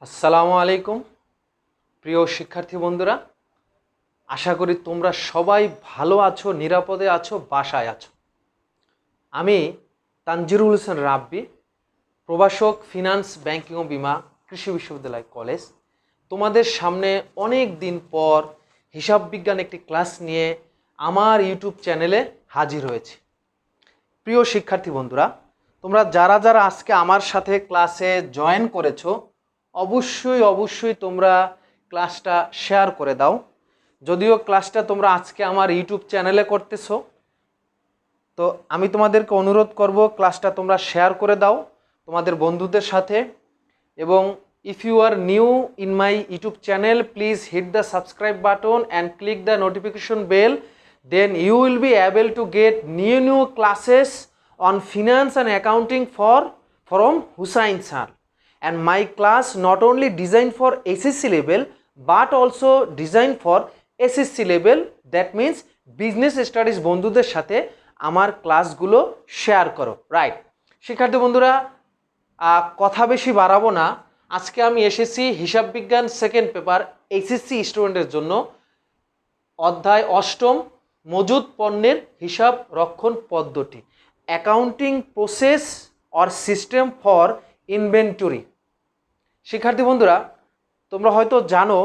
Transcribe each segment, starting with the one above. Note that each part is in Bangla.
আসসালামু আলাইকুম প্রিয় শিক্ষার্থী বন্ধুরা, আশা করি তোমরা সবাই ভালো আছো, নিরাপদে আছো, বাসায় আছো। আমি তানজিরুল হোসেন রাব্বি, প্রভাষক, ফিনান্স, ব্যাংকিং ও বিমা, কৃষি বিশ্ববিদ্যালয় কলেজ, তোমাদের সামনে অনেক দিন পর হিসাব বিজ্ঞান একটি ক্লাস নিয়ে আমার ইউটিউব চ্যানেলে হাজির হয়েছি। প্রিয় শিক্ষার্থী বন্ধুরা, তোমরা যারা যারা আজকে আমার সাথে ক্লাসে জয়েন করেছো, অবশ্যই তোমরা ক্লাসটা শেয়ার করে দাও। যদিও ক্লাসটা তোমরা আজকে আমার ইউটিউব চ্যানেলে করতেছো, তো আমি তোমাদেরকে অনুরোধ করব ক্লাসটা তোমরা শেয়ার করে দাও তোমাদের বন্ধুদের সাথে। এবং if you are new in my YouTube channel, please hit the subscribe button and click the notification bell, then you will be able to get new classes on finance and accounting from Hussain sir. And my class not only designed for SSC level but also designed for SSC level, that means business studies বন্ধুদের সাথে আমার ক্লাসগুলো শেয়ার করো। রাইট শিক্ষার্থী বন্ধুরা, কথা বেশি বাড়াবো না। আজকে আমি এসেছি হিসাব বিজ্ঞান সেকেন্ড পেপার এইচএসসি স্টুডেন্টের জন্য অধ্যায় অষ্টম, মজুদ পণ্যের হিসাব রক্ষণ পদ্ধতি, accounting process or system for inventory. শিক্ষার্থী বন্ধুরা, তোমরা হয়তো জানো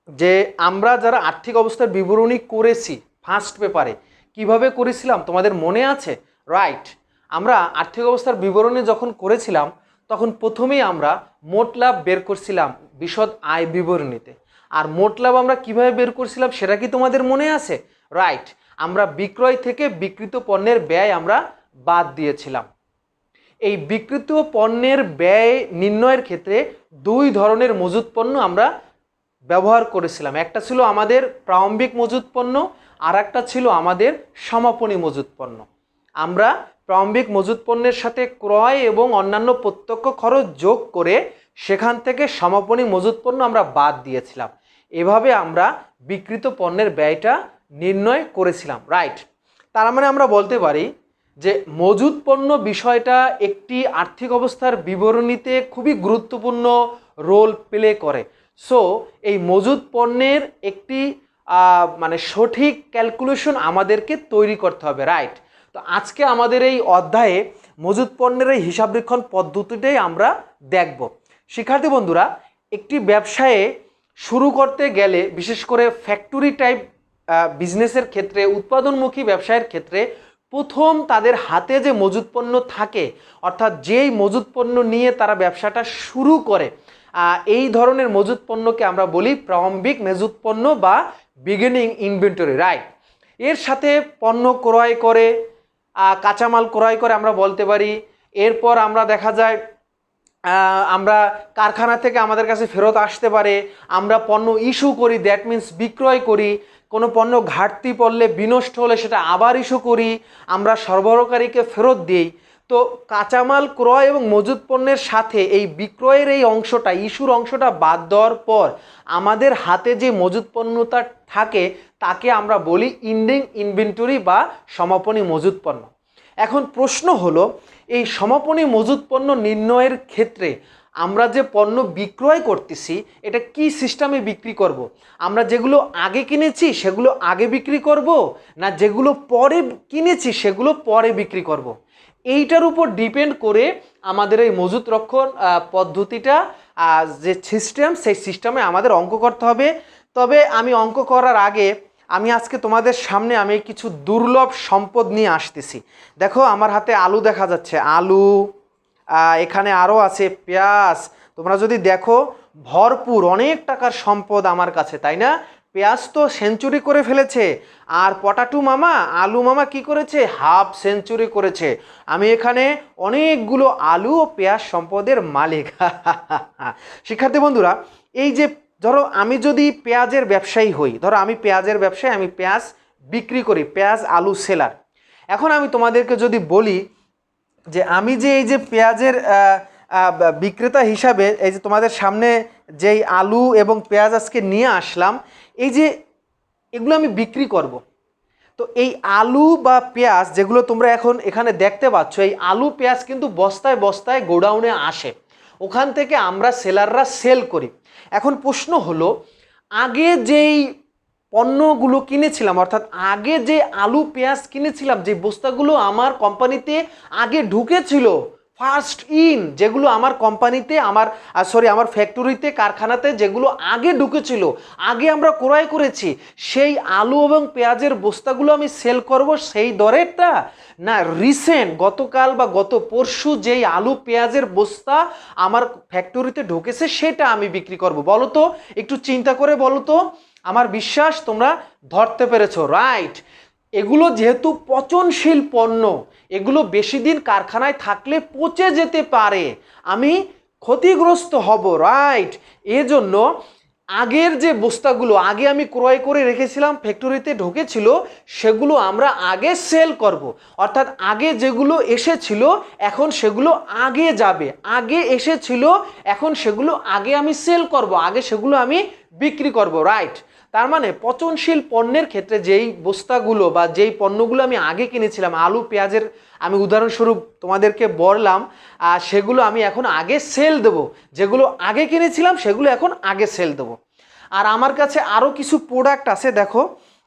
যে আমরা যারা আর্থিক অবস্থার বিবরণী করেছি ফার্স্ট পেপারে, কিভাবে করেছিলাম তোমাদের মনে আছে? রাইট, আমরা আর্থিক অবস্থার বিবরণী যখন করেছিলাম তখন প্রথমেই আমরা মোট লাভ বের করছিলাম বিশদ আয় বিবরণীতে। আর মোট লাভ আমরা কিভাবে বের করছিলাম সেটা কি তোমাদের মনে আছে? রাইট, আমরা বিক্রয় থেকে বিক্রিত পণ্যের ব্যয় আমরা বাদ দিয়েছিলাম। এই বিক্রিত পণ্যের ব্যয় নির্ণয়ের ক্ষেত্রে দুই ধরনের মজুত পণ্য আমরা ব্যবহার করেছিলাম। একটা ছিল আমাদের প্রারম্ভিক মজুত পণ্য, আর একটা ছিল আমাদের সমাপনী মজুত পণ্য। আমরা প্রারম্ভিক মজুত পণ্যের সাথে ক্রয় এবং অন্যান্য প্রত্যক্ষ খরচ যোগ করে সেখান থেকে সমাপনী মজুত পণ্য আমরা বাদ দিয়েছিলাম। এভাবে আমরা বিক্রিত পণ্যের ব্যয়টা নির্ণয় করেছিলাম। রাইট, তার মানে আমরা বলতে পারি যে মজুত পণ্য বিষয়টা একটি আর্থিক অবস্থার বিবরণীতে খুবই গুরুত্বপূর্ণ রোল প্লে করে। সো এই মজুত পণ্যের একটি সঠিক ক্যালকুলেশন আমাদেরকে তৈরি করতে হবে। রাইট, তো আজকে আমাদের এই অধ্যায়ে মজুত পণ্যের এই হিসাবরক্ষণ পদ্ধতিটাই আমরা দেখব। শিক্ষার্থী বন্ধুরা, একটি ব্যবসায়ে শুরু করতে গেলে, বিশেষ করে ফ্যাক্টরি টাইপ বিজনেসের ক্ষেত্রে, উৎপাদনমুখী ব্যবসায়ের ক্ষেত্রে প্রথম তাদের হাতে যে মজুত পণ্য থাকে, অর্থাৎ যেই মজুত পণ্য নিয়ে তারা ব্যবসাটা শুরু করে, এই ধরনের মজুত পণ্যকে আমরা বলি প্রারম্ভিক মজুত পণ্য বা বিগিনিং ইনভেন্টরি। রাইট, এর সাথে পণ্য ক্রয় করে, কাঁচামাল ক্রয় করে আমরা বলতে পারি। এরপর আমরা দেখা যায় আমরা কারখানা থেকে আমাদের কাছে ফেরত আসতে পারে, আমরা পণ্য ইস্যু করি, দ্যাট মিন্স বিক্রয় করি। কোনো পণ্য ঘাটতি পড়লে, বিনষ্ট হলে সেটা আবার ইস্যু করি, আমরা সরবরাহকারীকে ফেরত দিই। তো কাঁচামাল ক্রয় এবং মজুত পণ্যের সাথে এই বিক্রয়ের এই অংশটা, ইস্যুর অংশটা বাদ দেওয়ার পর আমাদের হাতে যে মজুত পণ্যটা থাকে তাকে আমরা বলি ইন্ডিং ইনভেন্টরি বা সমাপনী মজুত পণ্য। এখন প্রশ্ন হলো, এই সমাপনী মজুত পণ্য নির্ণয়ের ক্ষেত্রে আমরা যে পণ্য বিক্রয় করতেছি এটা কি সিস্টেমে বিক্রি করব? আমরা যেগুলো আগে কিনেছি সেগুলো আগে বিক্রি করব, না যেগুলো পরে কিনেছি সেগুলো পরে বিক্রি করব? এইটার উপর ডিপেন্ড করে আমাদের এই মজুত রক্ষণ পদ্ধতিটা যে সিস্টেম, সেই সিস্টেমে আমাদের অঙ্ক করতে হবে। তবে আমি অঙ্ক করার আগে আমি আজকে তোমাদের সামনে আমি কিছু দুর্লভ সম্পদ নিয়ে আসতেছি। দেখো আমার হাতে আলু দেখা যাচ্ছে, আলু, এখানে আরও আছে পেঁয়াজ। তোমরা যদি দেখো ভরপুর অনেক টাকার সম্পদ আমার কাছে, তাই না? পেঁয়াজ তো সেঞ্চুরি করে ফেলেছে, আর পটাটু মামা, আলু মামা কি করেছে? হাফ সেঞ্চুরি করেছে। আমি এখানে অনেকগুলো আলু ও পেঁয়াজ সম্পদের মালিক। শিক্ষার্থী বন্ধুরা, এই যে ধরো আমি যদি পেঁয়াজের ব্যবসায়ী হই, ধরো আমি পেঁয়াজের ব্যবসায়ী, আমি পেঁয়াজ বিক্রি করি, পেঁয়াজ আলু সেলার। এখন আমি তোমাদেরকে যদি বলি যে আমি যে এই যে পেঁয়াজের বিক্রেতা হিসাবে এই যে তোমাদের সামনে যেই আলু এবং পেঁয়াজ আজকে নিয়ে আসলাম, এই যে এগুলো আমি বিক্রি করব, তো এই আলু বা পেঁয়াজ যেগুলো তোমরা এখন এখানে দেখতে পাচ্ছ, এই আলু পেঁয়াজ কিন্তু বস্তায় বস্তায় গোডাউনে আসে। ওখান থেকে আমরা সেলাররা সেল করি। এখন প্রশ্ন হলো, আগে যেই পণ্যগুলো কিনেছিলাম, অর্থাৎ আগে যে আলু পেঁয়াজ কিনেছিলাম, যে বস্তাগুলো আমার কোম্পানিতে আগে ঢুকেছিল ফার্স্ট ইন, যেগুলো আমার কোম্পানিতে আমার ফ্যাক্টরিতে কারখানাতে যেগুলো আগে ঢুকেছিল, আগে আমরা ক্রয় করেছি, সেই আলু এবং পেঁয়াজের বস্তাগুলো আমি সেল করব সেই দরেরটা, না রিসেন্ট গতকাল বা গত পরশু যেই আলু পেঁয়াজের বস্তা আমার ফ্যাক্টরিতে ঢুকেছে সেটা আমি বিক্রি করব? বলো তো, একটু চিন্তা করে বলো তো। আমার বিশ্বাস তোমরা ধরতে পেরেছো, রাইট? এগুলো যেহেতু পচনশীল পণ্য, এগুলো বেশি দিন কারখানায় থাকলে পচে যেতে পারে, আমি ক্ষতিগ্রস্ত হব, রাইট? এজন্য আগের যে বস্তাগুলো আগে আমি ক্রয় করে রেখেছিলাম ফ্যাক্টরিতে ঢুকেছিল, সেগুলো আমরা আগে সেল করব। অর্থাৎ আগে যেগুলো এসেছিল এখন সেগুলো আগে যাবে, আগে এসেছিল এখন সেগুলো আগে আমি সেল করব, আগে সেগুলো আমি বিক্রি করব, রাইট? তার মানে পচনশীল পণ্যের ক্ষেত্রে যেই বস্তাগুলো বা যেই পণ্যগুলো আমি আগে কিনেছিলাম, আলু পেঁয়াজের আমি উদাহরণস্বরূপ তোমাদেরকে বললাম, সেগুলো আমি এখন আগে সেল দেবো। যেগুলো আগে কিনেছিলাম সেগুলো এখন আগে সেল দেবো। আর আমার কাছে আরও কিছু প্রোডাক্ট আছে, দেখো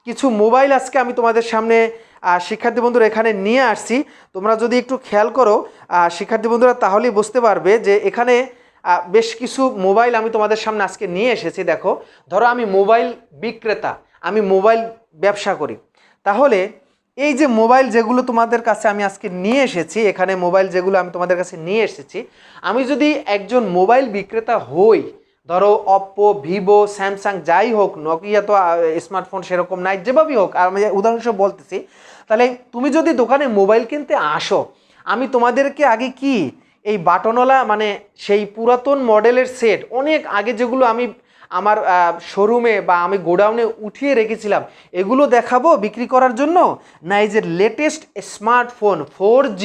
কিছু মোবাইল আজকে আমি তোমাদের সামনে শিক্ষার্থী বন্ধুরা এখানে নিয়ে আসছি। তোমরা যদি একটু খেয়াল করো শিক্ষার্থী বন্ধুরা, তাহলেই বুঝতে পারবে যে এখানে বেশ কিছু মোবাইল আমি তোমাদের সামনে আজকে নিয়ে এসেছি। দেখো, ধরো আমি মোবাইল বিক্রেতা, আমি মোবাইল ব্যবসা করি, তাহলে এই যে মোবাইল যেগুলো তোমাদের কাছে আমি আজকে নিয়ে এসেছি, এখানে মোবাইল যেগুলো আমি তোমাদের কাছে নিয়ে এসেছি, আমি যদি একজন মোবাইল বিক্রেতা হই, ধরো অপ্পো, ভিভো, স্যামসাং যাই হোক, নকিয়া তো স্মার্টফোন সেরকম নাই, যেভাবেই হোক, আমি উদাহরণস্বরূপ বলতেছি, তাহলে তুমি যদি দোকানে মোবাইল কিনতে আসো, আমি তোমাদেরকে আগে কি এই বাটনওয়ালা মানে সেই পুরাতন মডেলের সেট, অনেক আগে যেগুলো আমি আমার শোরুমে বা আমি গোডাউনে উঠিয়ে রেখেছিলাম, এগুলো দেখাবো বিক্রি করার জন্য, না এই যে লেটেস্ট স্মার্টফোন 4G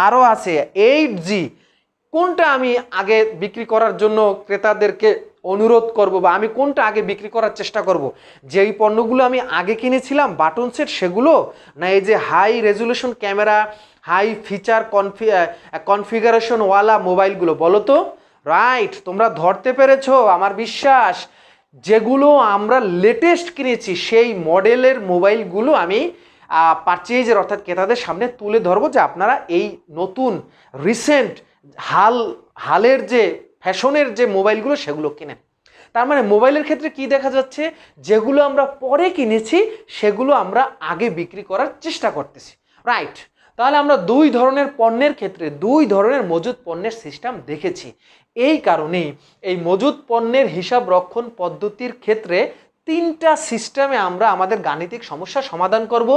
আরও আছে 8G, কোনটা আমি আগে বিক্রি করার জন্য ক্রেতাদেরকে অনুরোধ করব বা আমি কোনটা আগে বিক্রি করার চেষ্টা করব? যেই পণ্যগুলো আমি আগে কিনেছিলাম বাটন সেট সেগুলো, না এই যে high resolution camera, high feature কনফিগারেশনওয়ালা মোবাইলগুলো? বলো তো, রাইট? তোমরা ধরতে পেরেছো আমার বিশ্বাস। যেগুলো আমরা লেটেস্ট কিনেছি সেই মডেলের মোবাইলগুলো আমি পারচেজের অর্থাৎ ক্রেতাদের সামনে তুলে ধরবো, যে আপনারা এই নতুন রিসেন্ট হালের যে ফ্যাশনের যে মোবাইলগুলো সেগুলো কিনেন। তার মানে মোবাইলের ক্ষেত্রে কি দেখা যাচ্ছে, যেগুলো আমরা পরে কিনেছি সেগুলো আমরা আগে বিক্রি করার চেষ্টা করতেছি, রাইট? তাহলে আমরা দুই ধরনের পণ্যের ক্ষেত্রে দুই ধরনের মজুত পণ্যের সিস্টেম দেখেছি। এই কারণেই এই মজুত পণ্যের হিসাব রক্ষণ পদ্ধতির ক্ষেত্রে তিনটা সিস্টেমে আমরা আমাদের গাণিতিক সমস্যা সমাধান করব।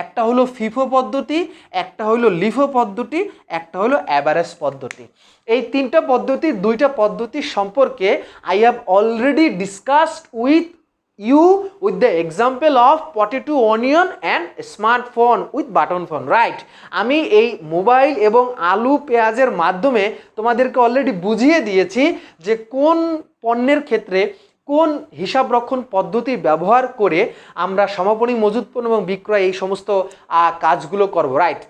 একটা হলো ফিফো পদ্ধতি, একটা হলো লিফো পদ্ধতি, একটা হলো অ্যাভারেজ পদ্ধতি। এই তিনটা পদ্ধতির দুইটা পদ্ধতি সম্পর্কে I have already discussed with you with the example of potato onion and smartphone with button phone, right? আমি এই মোবাইল এবং আলু পেঁয়াজের মাধ্যমে তোমাদেরকে অলরেডি বুঝিয়ে দিয়েছি যে কোন পণ্যের ক্ষেত্রে কোন হিসাব রক্ষণ পদ্ধতি ব্যবহার করে আমরা সমাপনী মজুত পণ্য এবং বিক্রয় এই সমস্ত কাজগুলো করব, রাইট?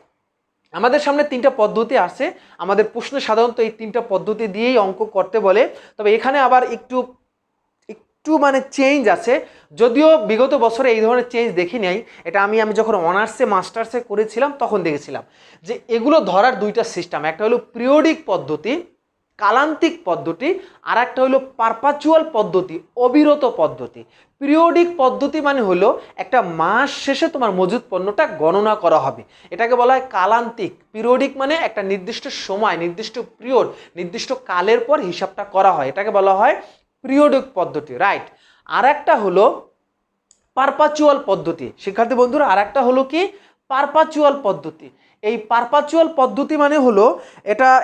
আমাদের সামনে তিনটা পদ্ধতি আছে, আমাদের প্রশ্নে সাধারণত এই তিনটা পদ্ধতি দিয়েই অঙ্ক করতে বলে, তবে এখানে আবার একটু মানে চেঞ্জ আছে, যদিও বিগত বছরে এই ধরনের চেঞ্জ দেখি নাই। এটা আমি যখন অনার্সে মাস্টার্সে করেছিলাম তখন দেখেছিলাম যে এগুলো ধরার দুইটা সিস্টেম, একটা হলো পিরিয়ডিক পদ্ধতি, কালান্তিক পদ্ধতি, আর একটা হলো পারপাচুয়াল পদ্ধতি, অবিরত পদ্ধতি। পিরিয়ডিক পদ্ধতি মানে হলো একটা মাস শেষে তোমার মজুত পণ্যটা গণনা করা হবে, এটাকে বলা হয় কালান্তিক। পিরিয়ডিক মানে একটা নির্দিষ্ট সময়, নির্দিষ্ট পিরিয়ড, নির্দিষ্ট কালের পর হিসাবটা করা হয়, এটাকে বলা হয় পিরিয়ডিক পদ্ধতি, রাইট? আর একটা হলো পারপাচুয়াল পদ্ধতি। শিক্ষার্থী বন্ধুরা, আর একটা হলো কি পারপাচুয়াল পদ্ধতি। এই পারপাচুয়াল পদ্ধতি মানে হলো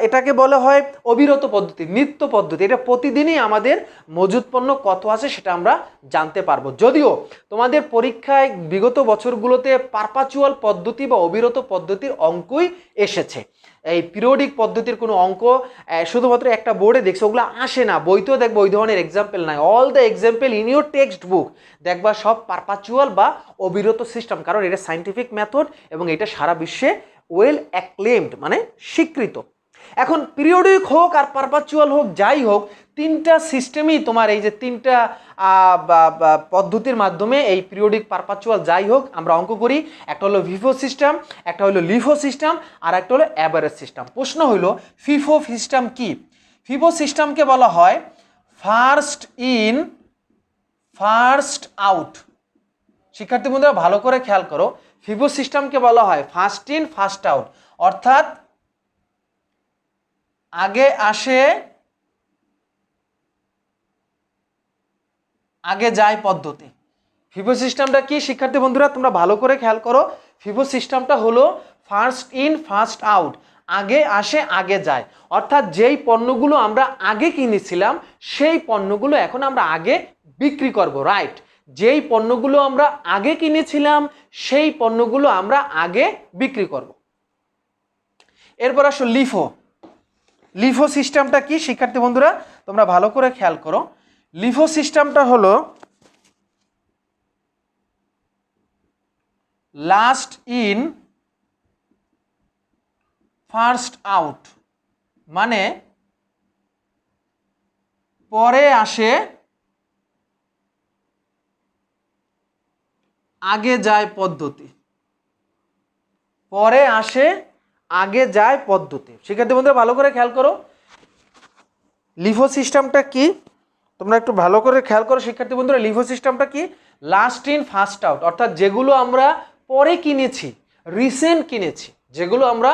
এটাকে বলা হয় অবিরত পদ্ধতি, নিত্য পদ্ধতি। এটা প্রতিদিনই আমাদের মজুত পণ্য কত আছে সেটা আমরা জানতে পারবো। যদিও তোমাদের পরীক্ষায় বিগত বছরগুলোতে পারপাচুয়াল পদ্ধতি বা অবিরত পদ্ধতির অঙ্কই এসেছে, এই পিরিয়ডিক পদ্ধতির কোনো অঙ্ক শুধুমাত্র একটা বোর্ডে দেখছো, ওগুলো আসে না, বইতেও দেখবো ওই ধরনের এক্সাম্পল নাই। All the example in your text book দেখবা সব পারপাচুয়াল বা অবিরত সিস্টেম, কারণ এটা সাইন্টিফিক মেথড এবং এটা সারা বিশ্বে ওয়েল অ্যাক্লেমড মানে স্বীকৃত। এখন পিরিয়ডিক হোক আর পারপাচুয়াল হোক, যাই হোক, তিনটা সিস্টেমই তোমার এই যে তিনটা পদ্ধতির মাধ্যমে এই পিরিয়ডিক পারপাচুয়াল যাই হোক আমরা অঙ্ক করি। একটা হলো ভিভো সিস্টেম, একটা হলো লিফো সিস্টেম, আর একটা হলো অ্যাভারেজ সিস্টেম। প্রশ্ন হলো ফিফো সিস্টেম কি? ফিফো সিস্টেমকে বলা হয় ফার্স্ট ইন ফার্স্ট আউট। শিক্ষার্থী বন্ধুরা ভালো করে খেয়াল করো, ফিফো সিস্টেমকে বলা হয় ফার্স্ট ইন ফার্স্ট আউট, অর্থাৎ আগে আসে আগে যায় পদ্ধতি। ফিফো সিস্টেমটা কি শিক্ষার্থী বন্ধুরা তোমরা ভালো করে খেয়াল করো, ফিফো সিস্টেমটা হলো ফার্স্ট ইন ফার্স্ট আউট, আগে আসে আগে যায়, অর্থাৎ যেই পণ্যগুলো আমরা আগে কিনেছিলাম সেই পণ্যগুলো এখন আমরা আগে বিক্রি করব, রাইট? যেই পণ্যগুলো আমরা আগে কিনেছিলাম সেই পণ্যগুলো আমরা আগে বিক্রি করব। এরপর আসো লিফো। লিফো সিস্টেমটা কি শিক্ষার্থী বন্ধুরা তোমরা ভালো করে খেয়াল করো, লিফো সিস্টেমটা হলো লাস্ট ইন ফার্স্ট আউট, মানে পরে আসে আগে যায় পদ্ধতি, পরে আসে আগে যায় পদ্ধতি। শিক্ষার্থী বন্ধুরা ভালো করে খেয়াল করো, লিফো সিস্টেমটা কি তোমরা একটু ভালো করে খেয়াল করো শিক্ষার্থী বন্ধুরা। লিফো সিস্টেমটা কি? লাস্ট ইন ফার্স্ট আউট, অর্থাৎ যেগুলো আমরা পরে কিনেছি, রিসেন্ট কিনেছি, যেগুলো আমরা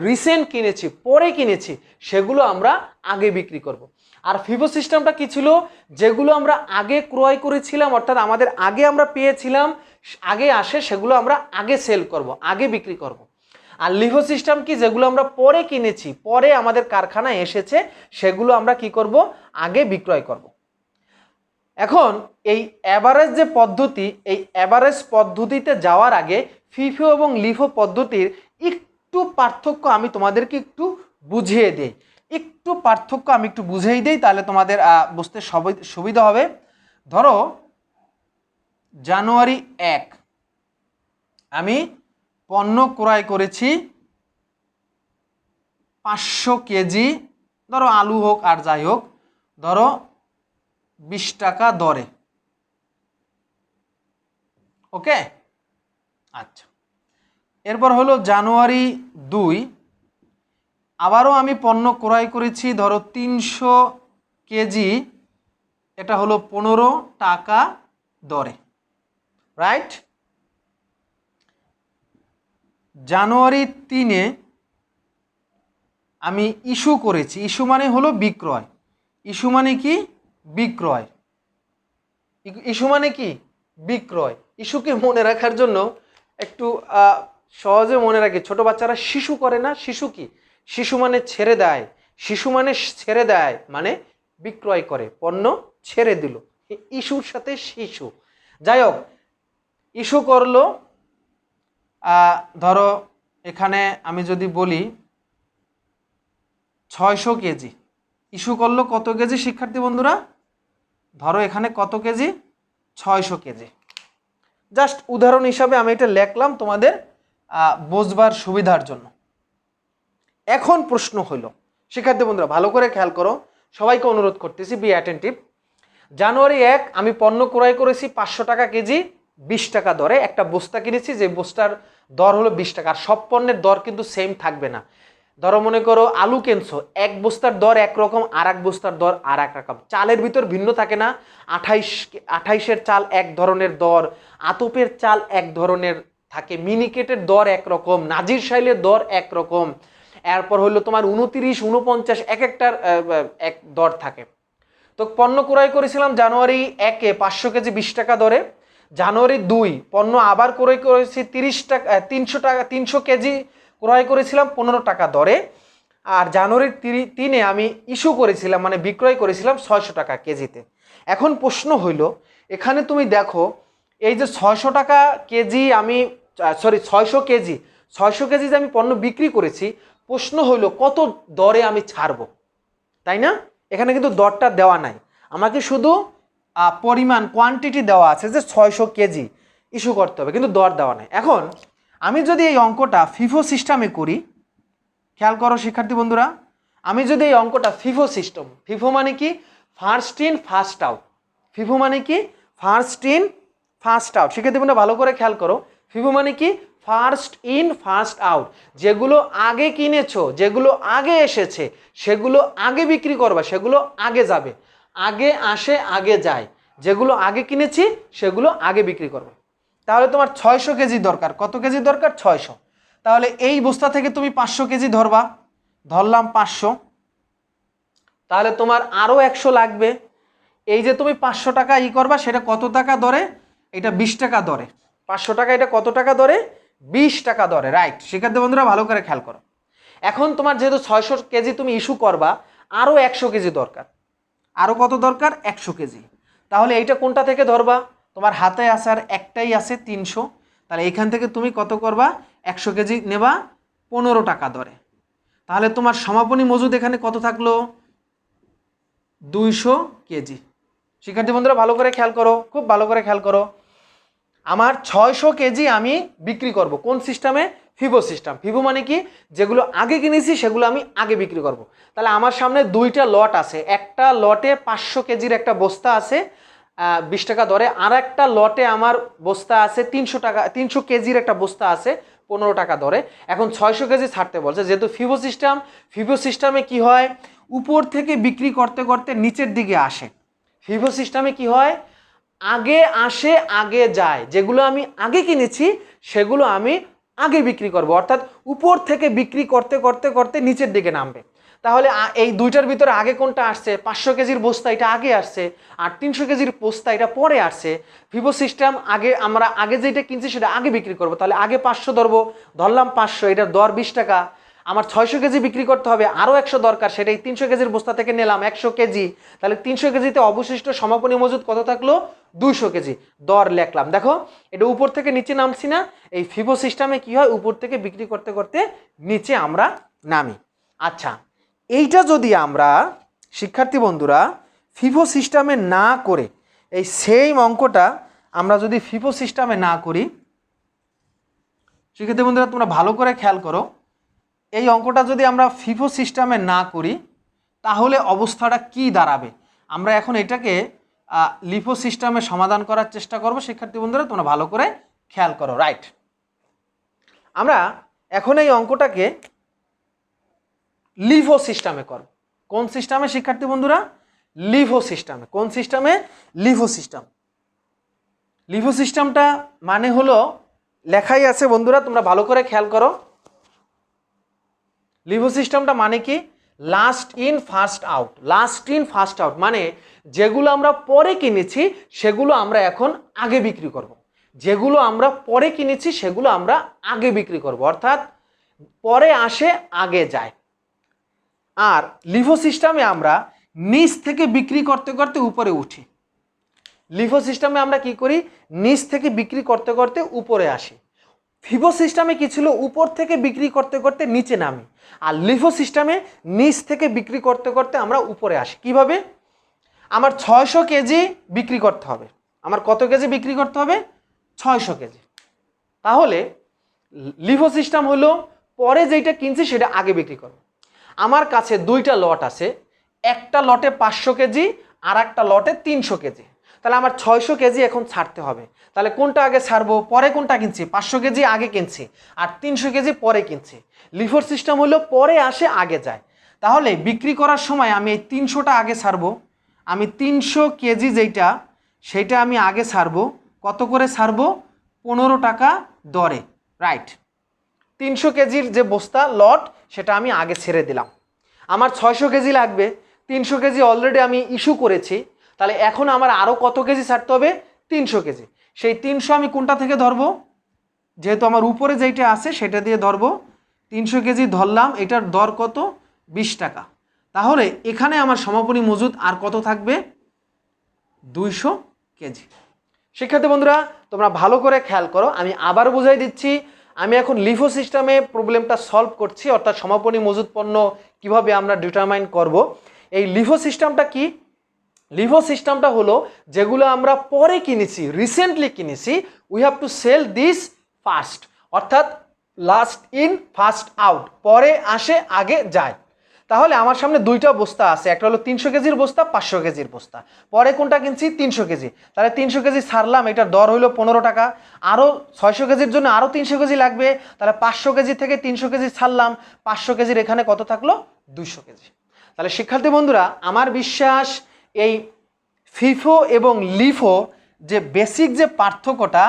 রিসেন্ট কিনেছি, পরে কিনেছি, সেগুলো আমরা আগে বিক্রি করব। আর ফিফো সিস্টেমটা কি ছিল? যেগুলো আমরা আগে ক্রয় করেছিলাম, অর্থাৎ আমাদের আগে আমরা পেয়েছিলাম, আগে আসে সেগুলো আমরা আগে সেল করব, আগে বিক্রি করব। আর লিফো সিস্টেম কি? যেগুলো আমরা পরে কিনেছি, পরে আমাদের কারখানায় এসেছে, সেগুলো আমরা কি করব? আগে বিক্রয় করব। এখন এই অ্যাভারেজ যে পদ্ধতি, এই অ্যাভারেজ পদ্ধতিতে যাওয়ার আগে ফিফো এবং লিফো পদ্ধতির একটু পার্থক্য আমি তোমাদেরকে একটু বুঝিয়ে দিই, একটু পার্থক্য আমি একটু বুঝিয়ে দিই, তাহলে তোমাদের বুঝতে সুবিধা হবে। ধরো জানুয়ারি 1 আমি পণ্য ক্রয় করেছি 500 কেজি, ধরো আলু হোক আর যাই হোক, ধরো 20 টাকা দরে, ওকে? আচ্ছা, এরপর হলো জানুয়ারি 2 আবারও আমি পণ্য ক্রয় করেছি ধরো 300 কেজি, এটা হলো 15 টাকা দরে, রাইট? জানুয়ারি 3 আমি ইস্যু করেছি, ইস্যু মানে হলো বিক্রয়, ইস্যু মানে কি? বিক্রয়, ইস্যু মানে কি? বিক্রয়। ইস্যুকে মনে রাখার জন্য একটু সহজে মনে রাখি, ছোট বাচ্চারা শিশু করে না? শিশু কি? শিশু মানে ছেড়ে দেয়, শিশু মানে ছেড়ে দেয়, মানে বিক্রয় করে, পণ্য ছেড়ে দিল, ইস্যুর সাথে শিশু। যাই হোক, ইস্যু করলো ধরো এখানে আমি যদি বলি 600 কেজি, ইস্যু করলো কত কেজি শিক্ষার্থী বন্ধুরা? ধরো এখানে কত কেজি? 600 কেজি। জাস্ট উদাহরণ হিসাবে আমি এটা লিখলাম তোমাদের বুঝবার সুবিধার জন্য। এখন প্রশ্ন হলো শিক্ষার্থী বন্ধুরা ভালো করে খেয়াল করো, সবাইকে অনুরোধ করতেছি, বি অ্যাটেন্টিভ। জানুয়ারি 1 আমি পণ্য ক্রয় করেছি 500 টাকা কেজি, 20 টাকা দরে একটা বস্তা কিনেছি, যে বস্তার দর হলো 20 টাকা। আর সব পণ্যের দর কিন্তু সেম থাকবে না। ধরো মনে করো আলু কিনছো, এক বস্তার দর একরকম, আর এক বস্তার দর আর এক রকম। চালের ভিতর ভিন্ন থাকে না, 28-এর চাল এক ধরনের দর, আতপের চাল এক ধরনের থাকে, মিনিকেটের দর একরকম, নাজির শাইলের দর একরকম, এরপর হলো তোমার 29-49 এক একটার এক দর থাকে। তো পণ্য ক্রয় করেছিলাম জানুয়ারি 1 500 কেজি 20 টাকা দরে, জানুয়ারি 2 পণ্য আবার ক্রয় করেছি 300 কেজি ক্রয় করেছিলাম 15 টাকা দরে, আর জানুয়ারি 3 আমি ইস্যু করেছিলাম মানে বিক্রয় করেছিলাম 600 টাকা কেজিতে। এখন প্রশ্ন হইল এখানে তুমি দেখো এই যে 600 টাকা কেজি আমি 600 কেজি যে আমি পণ্য বিক্রি করেছি, প্রশ্ন হইল কত দরে আমি ছাড়বো, তাই না? এখানে কিন্তু দরটা দেওয়া নাই, আমাকে শুধু পরিমাণ কোয়ান্টিটি দেওয়া আছে যে 600 কেজি ইস্যু করতে হবে, কিন্তু দর দেওয়া নাই। এখন আমি যদি এই অঙ্কটা ফিফো সিস্টেমে করি, খেয়াল করো শিক্ষার্থী বন্ধুরা, আমি যদি এই অঙ্কটা ফিফো সিস্টেম, ফিফো মানে কি first in first out, FIFO মানে কি ফার্স্ট ইন ফার্স্ট আউট, সেক্ষেত্রে তোমরা ভালো করে খেয়াল করো, ফিফো মানে কি ফার্স্ট ইন ফার্স্ট আউট, যেগুলো আগে কিনেছো, যেগুলো আগে এসেছে সেগুলো আগে বিক্রি করবা, সেগুলো আগে যাবে, আগে আসে আগে যায়, যেগুলো আগে কিনেছি সেগুলো আগে বিক্রি করবে। তাহলে তোমার 600 কেজি দরকার, কত কেজি দরকার 600, তাহলে এই বস্তা থেকে তুমি 500 কেজি ধরবা, ধরলাম 500, তাহলে তোমার আরও 100 লাগবে। এই যে তুমি 500 টাকা করবা, সেটা কত টাকা দরে, এটা 20 টাকা দরে, 500 টাকা এটা কত টাকা দরে, 20 টাকা দরে, রাইট। সেক্ষেত্রে বন্ধুরা ভালো করে খেয়াল করো, এখন তোমার যেহেতু 600 কেজি তুমি ইস্যু করবা, আরও 100 কেজি দরকার, আরও কত দরকার 100 কেজি, তাহলে এইটা কোনটা থেকে ধরবা, তোমার হাতে আছে আর একটাই আছে 300, তাহলে এইখান থেকে তুমি কত করবা 100 কেজি নেবা 15 টাকা দরে, তাহলে তোমার সমাপনী মজুদ এখানে কত থাকলো 200 কেজি। শিক্ষার্থী বন্ধুরা ভালো করে খেয়াল করো, খুব ভালো করে খেয়াল করো, আমার 600 কেজি আমি বিক্রি করব কোন সিস্টেমে, ফিফো সিস্টেম। ফিফো মানে কি যেগুলো আগে কিনেছি সেগুলো আমি আগে বিক্রি করব। তাহলে আমার সামনে দুইটা লট আছে, একটা লটে 500 কেজির একটা বস্তা আছে 20 টাকা দরে, আর একটা লটে আমার বস্তা আছে 300 টাকা, 300 কেজির একটা বস্তা আছে 15 টাকা দরে। এখন 600 কেজি ছাড়তে বলছে, যেহেতু ফিফো সিস্টেম, ফিফো সিস্টেমে কি হয় উপর থেকে বিক্রি করতে করতে নিচের দিকে আসে, ফিফো সিস্টেমে কি হয় আগে আসে আগে যায়, যেগুলো আমি আগে কিনেছি সেগুলো আমি আগে বিক্রি করব, অর্থাৎ উপর থেকে বিক্রি করতে করতে করতে নিচের দিকে নামবে। তাহলে এই দুইটার ভিতরে আগে কোনটা আসছে, 500 কেজির বস্তা এটা আগে আসছে, আর 300 কেজির বস্তা এটা পরে আসছে। ফিফো সিস্টেম আগে আমরা আগে যেটা কিনছি সেটা আগে বিক্রি করব, তাহলে আগে 500 ধরবো, ধরলাম 500, এটার দর 20 টাকা, আমার 600 কেজি বিক্রি করতে হবে, আরও 100 দরকার, সেটাই 300 কেজির বস্তা থেকে নিলাম 100 কেজি, তাহলে 300 কেজিতে অবশিষ্ট সমাপনী মজুদ কত থাকলো 200 কেজি, দর লিখলাম। দেখো এটা উপর থেকে নিচে নামছি না, এই ফিফো সিস্টেমে কি হয় উপর থেকে বিক্রি করতে করতে নিচে আমরা নামি। আচ্ছা, এইটা যদি আমরা শিক্ষার্থী বন্ধুরা ফিফো সিস্টেমে না করে, এই সেম অঙ্কটা আমরা যদি ফিফো সিস্টেমে না করি, শিক্ষার্থী বন্ধুরা তোমরা ভালো করে খেয়াল করো, এই অঙ্কটা যদি আমরা ফিফো সিস্টেমে না করি তাহলে অবস্থাটা কি দাঁড়াবে। আমরা এখন এটাকে লিফো সিস্টেমে সমাধান করার চেষ্টা করব। শিক্ষার্থী বন্ধুরা তোমরা ভালো করে খেয়াল করো, রাইট। আমরা এখন এই অঙ্কটাকে লিফো সিস্টেমে করব। কোন সিস্টেমে শিক্ষার্থী বন্ধুরা, লিফো সিস্টেমে। কোন সিস্টেমে, লিফো সিস্টেম। লিফো সিস্টেমটা মানে হলো লেখাই আছে বন্ধুরা, তোমরা ভালো করে খেয়াল করো, লিফো সিস্টেমটা মানে কি last in first out. Last in first out মানে যেগুলো আমরা পরে কিনেছি সেগুলো আমরা এখন আগে বিক্রি করব, যেগুলো আমরা পরে কিনেছি সেগুলো আমরা আগে বিক্রি করব, অর্থাৎ পরে আসে আগে যায়। আর লিফো সিস্টেমে আমরা নিচ থেকে বিক্রি করতে করতে উপরে উঠি। লিফো সিস্টেমে আমরা কি করি, নিচ থেকে বিক্রি করতে করতে উপরে আসি। ফিফো সিস্টেমে কি ছিল, উপর থেকে বিক্রি করতে করতে নিচে নামি, আর লিফো সিস্টেমে নিচ থেকে বিক্রি করতে করতে আমরা উপরে আসি। কিভাবে, আমার 600 কেজি বিক্রি করতে হবে, আমার কত কেজি বিক্রি করতে হবে 600 কেজি। তাহলে লিফো সিস্টেম হলো পরে যেটা কিনছি সেটা আগে বিক্রি করব। আমার কাছে দুইটা লট আছে, একটা লটে 500 কেজি আর একটা লটে 300 কেজি, তাহলে আমার 600 কেজি এখন ছাড়তে হবে। তাহলে কোনটা আগে ছাড়বো, পরে কোনটা কিনছি, 500 কেজি আগে কিনছি আর 300 কেজি পরে কিনছি। লিফোর সিস্টেম হলো পরে আসে আগে যায়। তাহলে বিক্রি করার সময় আমি এই 300টা আগে ছাড়বো, আমি 300 কেজি যেটা সেটা আমি আগে ছাড়বো, কত করে ছাড়বো 15 টাকা দরে, রাইট। 300 কেজির যে বস্তা লট সেটা আমি আগে ছেড়ে দিলাম। আমার 600 কেজি লাগবে, 300 কেজি অলরেডি আমি ইস্যু করেছি, তাহলে এখন আমার আরও কত কেজি ছাড়তে হবে 300 কেজি। সেই 300 আমি কোনটা থেকে ধরবো, যেহেতু আমার উপরে যেইটা আছে সেটা দিয়ে ধরবো, 300 কেজি ধরলাম, এটার দর কত 20 টাকা। তাহলে এখানে আমার সমাপনী মজুদ আর কত থাকবে 200 কেজি। শিক্ষার্থী বন্ধুরা তোমরা ভালো করে খেয়াল করো, আমি আবার বুঝাই দিচ্ছি, আমি এখন লিফো সিস্টেমে প্রবলেমটা সলভ করছি, অর্থাৎ সমাপনী মজুদ পণ্য কিভাবে আমরা ডিটারমাইন করব। এই লিফো সিস্টেমটা কি, লিফো সিস্টেমটা হলো যেগুলো আমরা পরে কিনেছি, রিসেন্টলি কিনেছি, we have to sell this first, অর্থাৎ লাস্ট ইন ফার্স্ট আউট, পরে আসে আগে যায়। তাহলে আমার সামনে দুইটা বস্তা আছে, একটা হলো 300 কেজির বস্তা, 500 কেজির বস্তা। পরে কোনটা কিনছি? 300 কেজি। তাহলে 300 কেজি ছাড়লাম, এটার দর হইলো 15 টাকা। আরও 600 কেজির জন্য আরও 300 কেজি লাগবে, তাহলে 500 কেজি থেকে 300 কেজি ছাড়লাম, 500 কেজির এখানে কত থাকলো? 200 কেজি। তাহলে শিক্ষার্থী বন্ধুরা, আমার বিশ্বাস এই ফিফো এবং লিফো যে বেসিক যে পার্থক্যটা,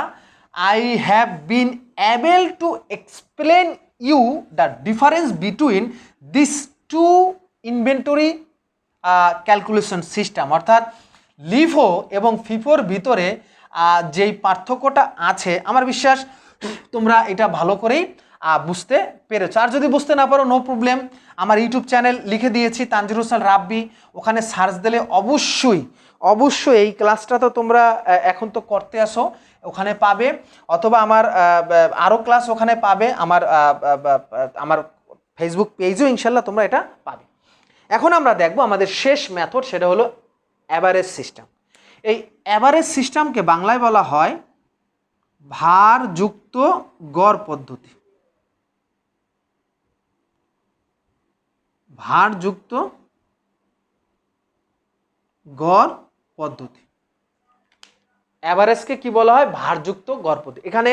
I have been able to explain you the difference between this two inventory calculation system, অর্থাৎ লিফো এবং ফিফোর ভিতরে যেই পার্থক্যটা আছে, আমার বিশ্বাস তোমরা এটা ভালো করেই বুঝতে পেরেছো। আর যদি বুঝতে না পারো, নো প্রবলেম, আমার ইউটিউব চ্যানেল লিখে দিয়েছি তানজিরুল হোসেন রাব্বি, ওখানে সার্চ দিলে অবশ্যই এই ক্লাসটা তো তোমরা এখন তো করতে আসো, ওখানে পাবে, অথবা আমার আরও ক্লাস ওখানে পাবে, আমার ফেসবুক পেজেও ইনশাল্লাহ তোমরা এটা পাবে। এখন আমরা দেখব আমাদের শেষ মেথড, সেটা হলো অ্যাভারেজ সিস্টেম। এই অ্যাভারেজ সিস্টেমকে বাংলায় বলা হয় ভারযুক্ত গড় পদ্ধতি। ভারযুক্ত গড় পদ্ধতি, অ্যাভারেজকে কি বলা হয়? ভারযুক্ত গড় পদ্ধতি। এখানে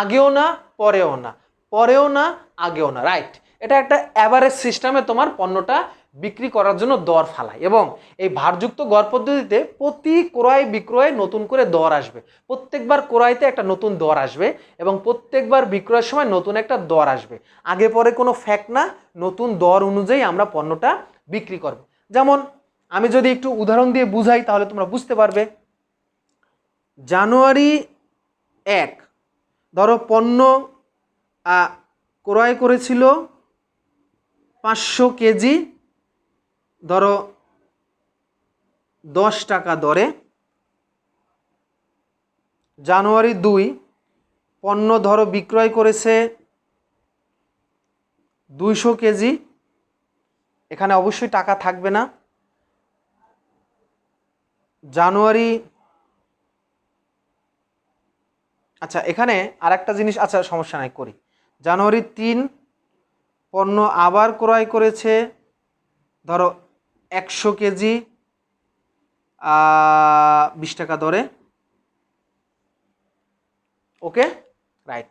আগেও না পরেও না, পরেও না আগেও না, রাইট। এটা একটা অ্যাভারেজ সিস্টেমে তোমার পণ্যটা বিক্রি করার জন্য দর ফালায়, এবং এই ভারযুক্ত গড় পদ্ধতিতে প্রতি ক্রয় বিক্রয়ে নতুন করে দর আসবে, প্রত্যেকবার ক্রয়তে একটা নতুন দর আসবে, এবং প্রত্যেকবার বিক্রয়ের সময় নতুন একটা দর আসবে। আগে পরে কোনো ফ্যাক্ট না, নতুন দর অনুযায়ী আমরা পণ্যটা বিক্রি করব। যেমন আমি যদি একটু উদাহরণ দিয়ে বুঝাই তাহলে তোমরা বুঝতে পারবে। জানুয়ারি 1 ধরো পণ্য ক্রয় করেছিল 500 কেজি, ধরো 10 টাকা দরে। জানুয়ারি 2 পণ্য ধরো বিক্রয় করেছে 200 কেজি, এখানে অবশ্যই টাকা থাকবে না। জানুয়ারি, আচ্ছা এখানে আর একটা জিনিস, আচ্ছা সমস্যা নাই, করি। জানুয়ারি 3 পণ্য আবার ক্রয় করেছে ধরো 100 কেজি 20 টাকা দরে। ওকে, রাইট।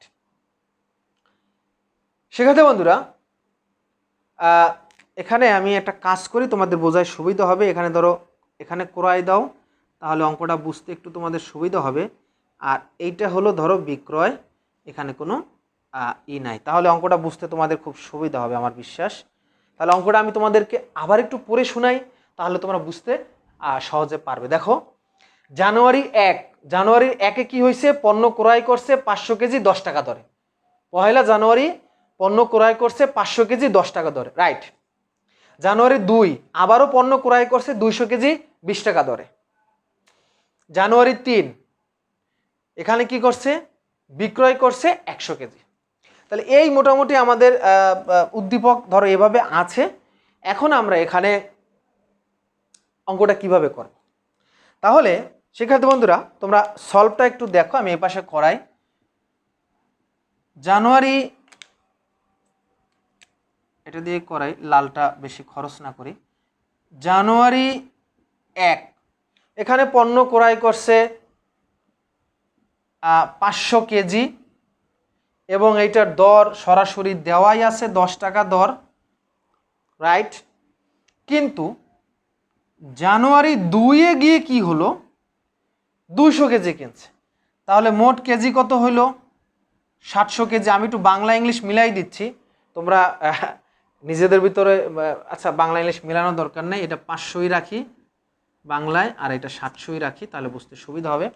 সেক্ষেত্রে বন্ধুরা, এখানে আমি একটা কাজ করি, তোমাদের বোঝায় সুবিধা হবে। এখানে ধরো এখানে ক্রয় দাও, তাহলে অঙ্কটা বুঝতে একটু তোমাদের সুবিধা হবে। আর এইটা হলো ধরো বিক্রয়, এখানে কোনো নাই, তাহলে অঙ্কটা বুঝতে তোমাদের খুব সুবিধা হবে আমার বিশ্বাস। তাহলে অঙ্কটা আমি তোমাদেরকে আবার একটু পড়ে শোনাই, তাহলে তোমরা বুঝতে সহজে পারবে। দেখো, জানুয়ারি 1 কি হয়েছে? পণ্য ক্রয় করছে 500 কেজি 10 টাকা দরে। 1 জানুয়ারি পণ্য ক্রয় করছে 500 কেজি 10 টাকা দরে, রাইট। জানুয়ারি 2 আবারও পণ্য ক্রয় করছে 200 কেজি 20 টাকা দরে। জানুয়ারি 3 এখানে কি করছে? বিক্রয় করছে 100 কেজি। তাহলে এই মোটামুটি আমাদের উদ্দীপক ধরো এভাবে আছে। এখন আমরা এখানে অঙ্কটা কিভাবে করব, তাহলে শিক্ষার্থী বন্ধুরা তোমরা সলভটা একটু দেখো, আমি এই পাশে করাই। জানুয়ারি, এটা দিয়ে করাই, লালটা বেশি খরচ না করি। জানুয়ারি 1 এখানে পণ্য ক্রয় করছে 500 কেজি, এবং এইটার দর সরাসরি দেওয়াই আছে 10 টাকা দর, রাইট। কিন্তু জানুয়ারি 2 গিয়ে কি হলো? 200 কেজি কিনছে, তাহলে মোট কেজি কত হইল? 700 কেজি। আমি একটু বাংলা ইংলিশ মিলাই দিচ্ছি, তোমরা নিজেদের ভিতরে, আচ্ছা বাংলা ইংলিশ মিলানোর দরকার নেই, এটা 500ই রাখি বাংলায়, আর এটা 700ই রাখি, তাহলে বুঝতে সুবিধা হবে।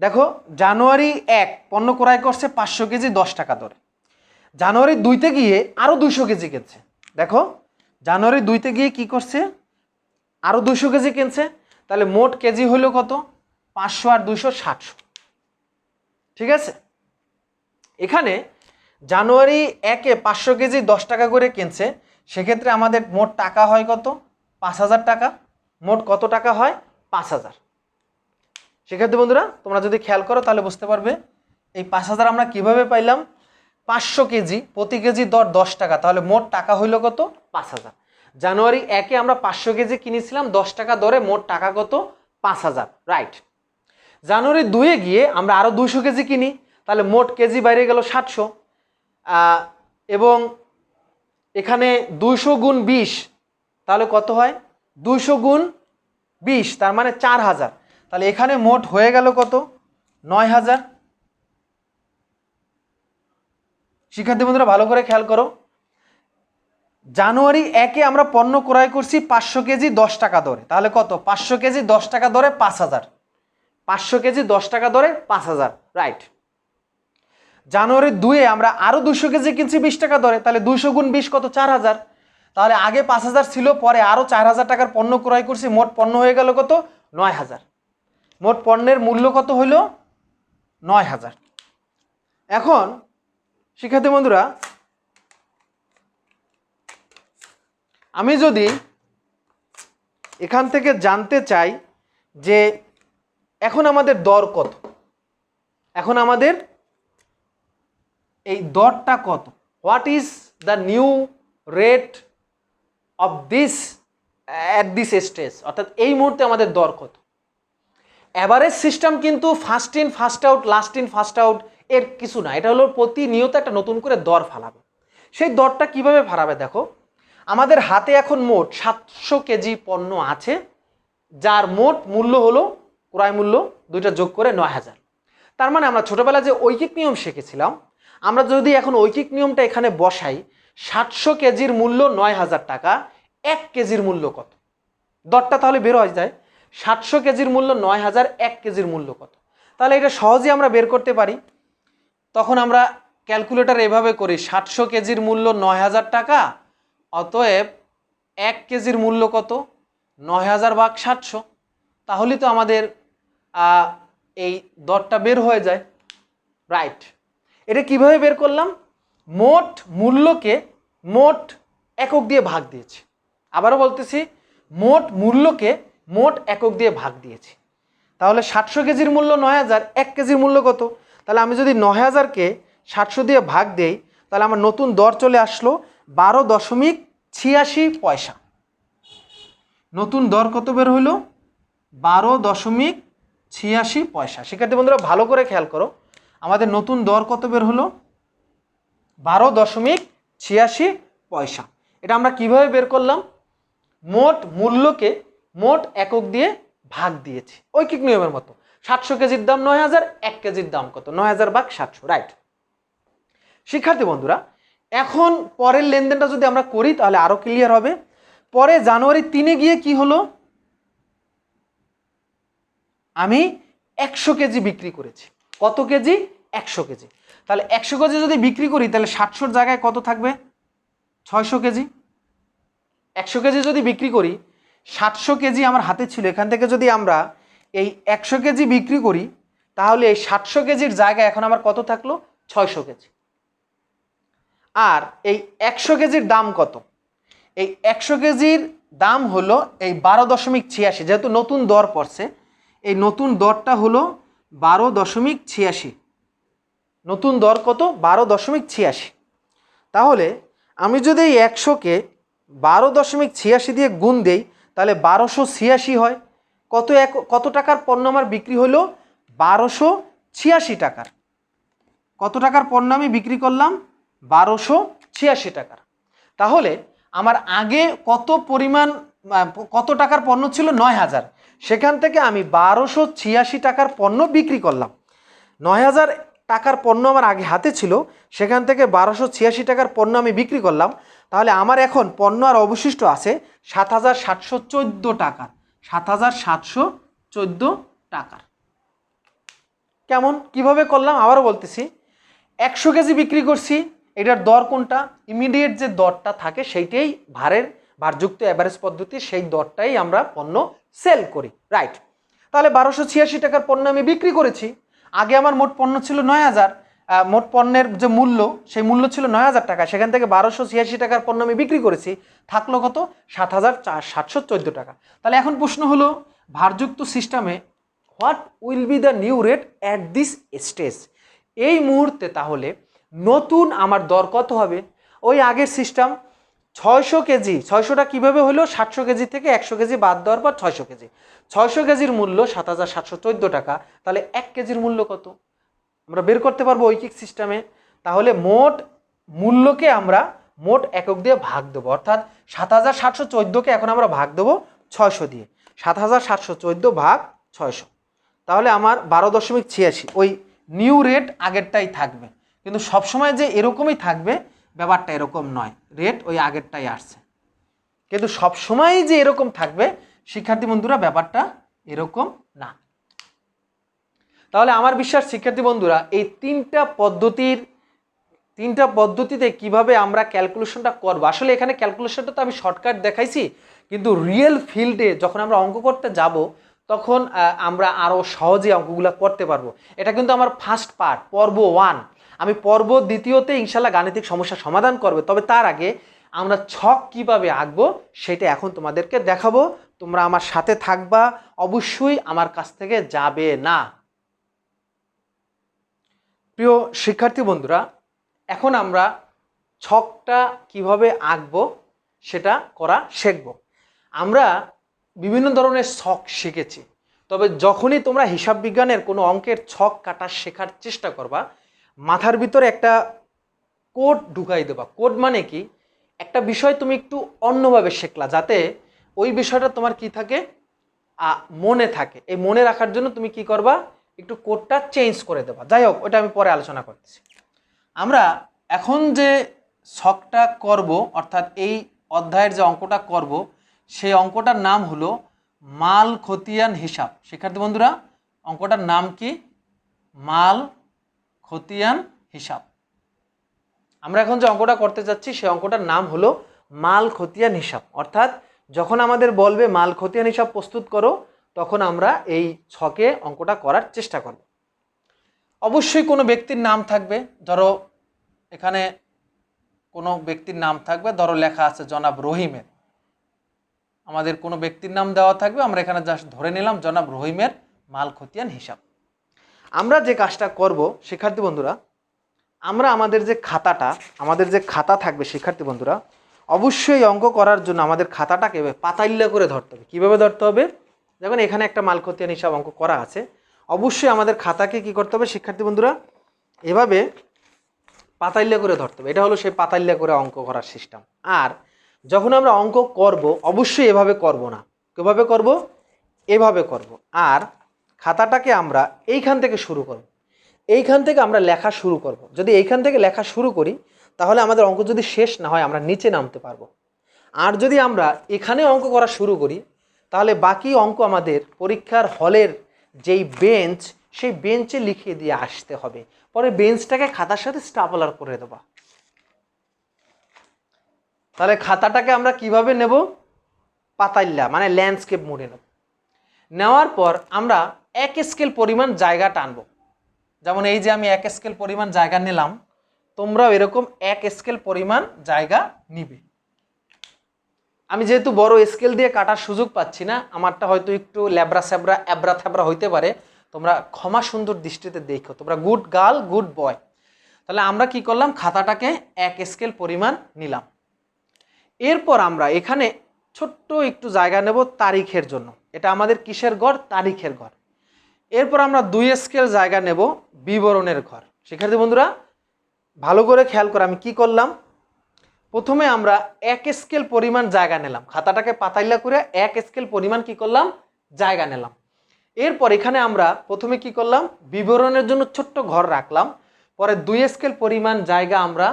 দেখো, জানুয়ারি 1 পণ্য ক্রয় করছে 500 কেজি 10 টাকা দরে। জানুয়ারি 2তে গিয়ে আরও 200 কেজি কিনছে। দেখো, জানুয়ারি 2তে গিয়ে কি করছে? আরও 200 কেজি কিনছে, তাহলে মোট কেজি হলো কত? 500 আর 200 700, ঠিক আছে। এখানে জানুয়ারি 1 500 কেজি 10 টাকা করে কিনছে, সেক্ষেত্রে আমাদের মোট টাকা হয় কত? 5000 টাকা। মোট কত টাকা হয়? 5000। সেক্ষেত্রে বন্ধুরা তোমরা যদি খেয়াল করো তাহলে বুঝতে পারবে এই 5000 আমরা কিভাবে পাইলাম? 500 কেজি, প্রতি কেজি দর 10 টাকা, তাহলে মোট টাকা হইল কত? 5000। জানুয়ারি 1-এ আমরা 500 কেজি কিনেছিলাম 10 টাকা দরে, মোট টাকা কত? 5000, রাইট। জানুয়ারি 2-এ গিয়ে আমরা আরও 200 কেজি কিনি, তাহলে মোট কেজি বাইরে গেল 700, এবং এখানে 200 গুণ 20, তাহলে কত হয়? 200 গুণ 20, তার মানে 4000। তাহলে এখানে মোট হয়ে গেল কত? 9000। শিক্ষার্থী বন্ধুরা ভালো করে খেয়াল করো, জানুয়ারি 1-এ আমরা পণ্য ক্রয় করছি 500 কেজি 10 টাকা দরে, তাহলে কত? 500 কেজি 10 টাকা দরে 5000, 500 কেজি 10 টাকা দরে 5000, রাইট। জানুয়ারি 2-এ আমরা আরও 200 কেজি কিনছি 20 টাকা দরে, তাহলে 200 গুণ 20 কত? 4000। তাহলে আগে 5000 ছিল, পরে আরও 4000 টাকার পণ্য ক্রয় করছি, মোট পণ্য হয়ে গেল কত? 9000। মোট পণ্যের মূল্য কত হইল? 9000। এখন শিক্ষার্থী বন্ধুরা, আমি যদি এখান থেকে জানতে চাই যে এখন আমাদের দর কত, এখন আমাদের এই দরটা কত, what is the new rate of this at this stage, অর্থাৎ এই মুহূর্তে আমাদের দর কত। অ্যাভারেজ সিস্টেম কিন্তু first in first out, last in first out এর কিছু না, এটা হলো প্রতিনিয়ত একটা নতুন করে দর ফালাবে। সেই দরটা কিভাবে ফালাবে দেখো, আমাদের হাতে এখন মোট 700 কেজি পণ্য আছে, যার মোট মূল্য হলো, ক্রয় মূল্য দুইটা যোগ করে 9000। তার মানে আমরা ছোটবেলায় যে ঐকিক নিয়ম শিখেছিলাম, আমরা যদি এখন ঐকিক নিয়মটা এখানে বসাই, 700 কেজির মূল্য 9000 টাকা, 1 কেজির মূল্য কত? দরটা তাহলে বের হয়ে যায়, 700 কেজির মূল্য 9000, 1 কেজির মূল্য কত? তাহলে এটা সহজেই আমরা বের করতে পারি। তখন আমরা ক্যালকুলেটর এভাবে করি, 700 কেজির মূল্য 9000 টাকা, অতএব 1 কেজির মূল্য কত? 9000 ভাগ 700, তাহলেই তো আমাদের এই দরটা বের হয়ে যায়, রাইট। এটা কিভাবে বের করলাম? মোট মূল্যকে মোট একক দিয়ে ভাগ দিয়েছি। আবারও বলতেছি, মোট মূল্যকে মোট একক দিয়ে ভাগ দিয়েছি। তাহলে 700 কেজির মূল্য 9000, 1 কেজির মূল্য কত? তাহলে আমি যদি 9000-কে 700 দিয়ে ভাগ দেই, তাহলে আমার নতুন দর চলে আসলো 12.86 পয়সা। নতুন দর কত বের হইল? 12.86 পয়সা। শিক্ষার্থী বন্ধুরা ভালো করে খেয়াল করো, আমাদের নতুন দর কত বের হলো? 12.86 পয়সা। এটা আমরা কিভাবে বের করলাম? মোট মূল্যকে মোট একক দিয়ে ভাগ দিয়েছি, ঐকিক নিয়মের মতো। 700 কেজির দাম 9000, 1 কেজির দাম কত? 9000 ভাগ 700, রাইট। শিক্ষার্থী বন্ধুরা এখন পরের লেনদেনটা যদি আমরা করি তাহলে আরো ক্লিয়ার হবে। পরে জানুয়ারি 3-এ গিয়ে কি হলো? আমি 100 কেজি বিক্রি করেছি। কত কেজি? 100 কেজি। তাহলে 100 কেজি যদি বিক্রি করি তাহলে 700-র জায়গায় কত থাকবে? 600 কেজি। 100 কেজি যদি বিক্রি করি, 700 কেজি আমার হাতে ছিল, এখান থেকে যদি আমরা এই 100 কেজি বিক্রি করি তাহলে এই 700 কেজির জায়গায় এখন আমার কত থাকলো? 600 কেজি। আর এই 100 কেজির দাম কত? এই 100 কেজির দাম হলো এই 12.86, যেহেতু নতুন দর পড়ছে, এই নতুন দরটা হলো 12.86। নতুন দর কত? 12.86। তাহলে আমি যদি এই 100-কে 12.86 দিয়ে গুণ দেই তাহলে 1286 হয়। কত টাকার পণ্য আমার বিক্রি হলো? 1286 টাকার। কত টাকার পণ্য আমি বিক্রি করলাম? 1286 টাকার। তাহলে আমার আগে কত টাকার পণ্য ছিল? 9000। সেখান থেকে আমি 1286 টাকার পণ্য বিক্রি করলাম। 9000 টাকার পণ্য আমার আগে হাতে ছিল, সেখান থেকে 1286 টাকার পণ্য আমি বিক্রি করলাম। তাহলে আমার এখন পণ্য আর অবশিষ্ট আছে 7714 টাকার। 7714 টাকার। কেমন? কিভাবে করলাম আবারও বলতেছি, 100 কেজি বিক্রি করছি, এটার দর কোনটা? ইমিডিয়েট যে দরটা থাকে সেইটাই ভারযুক্ত অ্যাভারেজ পদ্ধতি, সেই দরটাই আমরা পণ্য সেল করি, রাইট। তাহলে 1286 টাকার পণ্য আমি বিক্রি করেছি। আগে আমার মোট পণ্য ছিল 9000, মোট পণ্যের যে মূল্য সেই মূল্য ছিল 9000 টাকা, সেখান থেকে 1286 টাকার পণ্য আমি বিক্রি করেছি, থাকলো কত? 7714 টাকা। তাহলে এখন প্রশ্ন হলো, ভারযুক্ত সিস্টেমে what will be the new rate at this stage? এই মুহূর্তে তাহলে নতুন আমার দর কত হবে? ওই আগের সিস্টেম, 600 কেজি, 600টা কীভাবে হলো? 700 কেজি থেকে 100 কেজি বাদ দেওয়ার পর 600 কেজি। 600 কেজির মূল্য 7,714 টাকা। তাহলে 1 কেজির মূল্য কত? আমরা বের করতে পারবো ঐকিক সিস্টেমে। তাহলে মোট মূল্যকে আমরা মোট একক দিয়ে ভাগ দেবো, অর্থাৎ 7,714কে এখন আমরা ভাগ দেবো 600 দিয়ে। 7,714 ভাগ 600, তাহলে আমার 12.86। ওই নিউ রেট আগেরটাই থাকবে, কিন্তু সবসময় যে এরকমই থাকবে ব্যাপারটা এরকম নয়। রেট ওই আগেরটাই আসছে, কিন্তু সবসময় যে এরকম থাকবে শিক্ষার্থী বন্ধুরা ব্যাপারটা এরকম না। তাহলে আমার বিশ্বাস শিক্ষার্থী বন্ধুরা এই তিনটা পদ্ধতিতে কিভাবে আমরা ক্যালকুলেশনটা করবো। আসলে এখানে ক্যালকুলেশনটা তো আমি শর্টকাট দেখাইছি, কিন্তু রিয়েল ফিল্ডে যখন আমরা অঙ্ক করতে যাব তখন আমরা আরও সহজে অঙ্কগুলো করতে পারবো। এটা কিন্তু আমার ফার্স্ট পার্ট, পর্ব 1। আমি পর্ব 2তে ইনশাল্লাহ গাণিতিক সমস্যার সমাধান করবে। তবে তার আগে আমরা ছক কিভাবে আঁকবো সেটা এখন তোমাদেরকে দেখাবো। তোমরা আমার সাথে থাকবা, অবশ্যই আমার কাছ থেকে যাবে না। প্রিয় শিক্ষার্থী বন্ধুরা, এখন আমরা ছকটা কিভাবে আঁকবো সেটা করা শিখব। আমরা বিভিন্ন ধরনের ছক শিখেছি, তবে যখনই তোমরা হিসাব বিজ্ঞানের কোনো অঙ্কের ছক কাটা শেখার চেষ্টা করবা, মাথার ভিতরে একটা কোড ঢুকাই দেবা। কোড মানে কি? একটা বিষয় তুমি একটু অন্যভাবে শেখলা, যাতে ওই বিষয়টা তোমার কি থাকে, মনে থাকে। এই মনে রাখার জন্য তুমি কি করবা, একটু কোডটা চেঞ্জ করে দেবা। যাই হোক, ওটা আমি পরে আলোচনা করতেছি। আমরা এখন যে ছকটা করব, অর্থাৎ এই অধ্যায়ের যে অঙ্কটা করব, সেই অঙ্কটার নাম হলো মাল খতিয়ান হিসাব। শিক্ষার্থী বন্ধুরা, অঙ্কটার নাম কি? মাল খতিয়ান হিসাব। আমরা এখন যে অঙ্কটা করতে যাচ্ছি সেই অঙ্কটার নাম হলো মাল খতিয়ান হিসাব। অর্থাৎ যখন আমাদের বলবে মাল খতিয়ান হিসাব প্রস্তুত করো, তখন আমরা এই ছকে অঙ্কটা করার চেষ্টা করব। অবশ্যই কোনো ব্যক্তির নাম থাকবে। ধরো এখানে কোনো ব্যক্তির নাম থাকবে, ধরো লেখা আছে জনাব রহিমের। আমাদের কোনো ব্যক্তির নাম দেওয়া থাকবে, আমরা এখানে জাস্ট ধরে নিলাম জনাব রহিমের মাল খতিয়ান হিসাব। আমরা যে কাজটা করব শিক্ষার্থী বন্ধুরা, আমরা আমাদের যে খাতা থাকবে শিক্ষার্থী বন্ধুরা, অবশ্যই অঙ্ক করার জন্য আমাদের খাতাটাকে পাতাইল্লা করে ধরতে হবে। কীভাবে ধরতে হবে? দেখুন এখানে একটা মাল খতিয়ান হিসাব অঙ্ক করা আছে। অবশ্যই আমাদের খাতাকে কি করতে হবে শিক্ষার্থী বন্ধুরা, এভাবে পাতাইল্লা করে ধরতে হবে। এটা হলো সেই পাতাইল্লা করে অঙ্ক করার সিস্টেম। আর যখন আমরা অঙ্ক করব অবশ্যই এভাবে করব না। কিভাবে করব? এভাবে করব। আর খাতাটাকে আমরা এইখান থেকে শুরু করব। এইখান থেকে আমরা লেখা শুরু করব। যদি এইখান থেকে লেখা শুরু করি, তাহলে আমাদের অঙ্ক যদি শেষ না হয় আমরা নিচে নামতে পারবো। আর যদি আমরা এখানে অঙ্ক করা শুরু করি, তাহলে বাকি অঙ্ক আমাদের পরীক্ষার হলের যেই বেঞ্চ, সেই বেঞ্চে লিখিয়ে দিয়ে আসতে হবে। পরে বেঞ্চটাকে খাতার সাথে স্টাপলার করে দেবো। তাহলে খাতাটাকে আমরা কিভাবে নেব? পাতাইল্লা মানে ল্যান্ডস্কেপ মোডে নেব। নেওয়ার পর আমরা 1 স্কেল পরিমাণ জায়গা টানবো। যেমন এই যে আমি 1 স্কেল পরিমাণ জায়গা নিলাম, তোমরাও এরকম 1 স্কেল পরিমাণ জায়গা নিবে। আমি যেহেতু বড় স্কেল দিয়ে কাটার সুযোগ পাচ্ছি না, আমারটা হয়তো একটু ল্যাবরা স্যাবরা অ্যাবরা থ্যাবরা হইতে পারে, তোমরা ক্ষমা সুন্দর দৃষ্টিতে দেখো। তোমরা গুড গার্ল গুড বয়। তাহলে আমরা কি করলাম, খাতাটাকে 1 স্কেল পরিমাণ নিলাম। এরপর আমরা এখানে ছোট্ট একটু জায়গা নেব তারিখের জন্য। এটা আমাদের কিসের ঘর? তারিখের ঘর। এরপর আমরা 2 স্কেল জায়গা নেব বিবরণের ঘর। শিক্ষার্থী বন্ধুরা ভালো করে খেয়াল করে আমি কি করলাম, প্রথমে আমরা 1 স্কেল পরিমাণ জায়গা নিলাম। খাতাটাকে পাতাইলা করে 1 স্কেল পরিমাণ কি করলাম, জায়গা নিলাম। এরপর এখানে আমরা প্রথমে কি করলাম, বিবরণের জন্য ছোট্ট ঘর রাখলাম। পরে 2 স্কেল পরিমাণ জায়গা আমরা,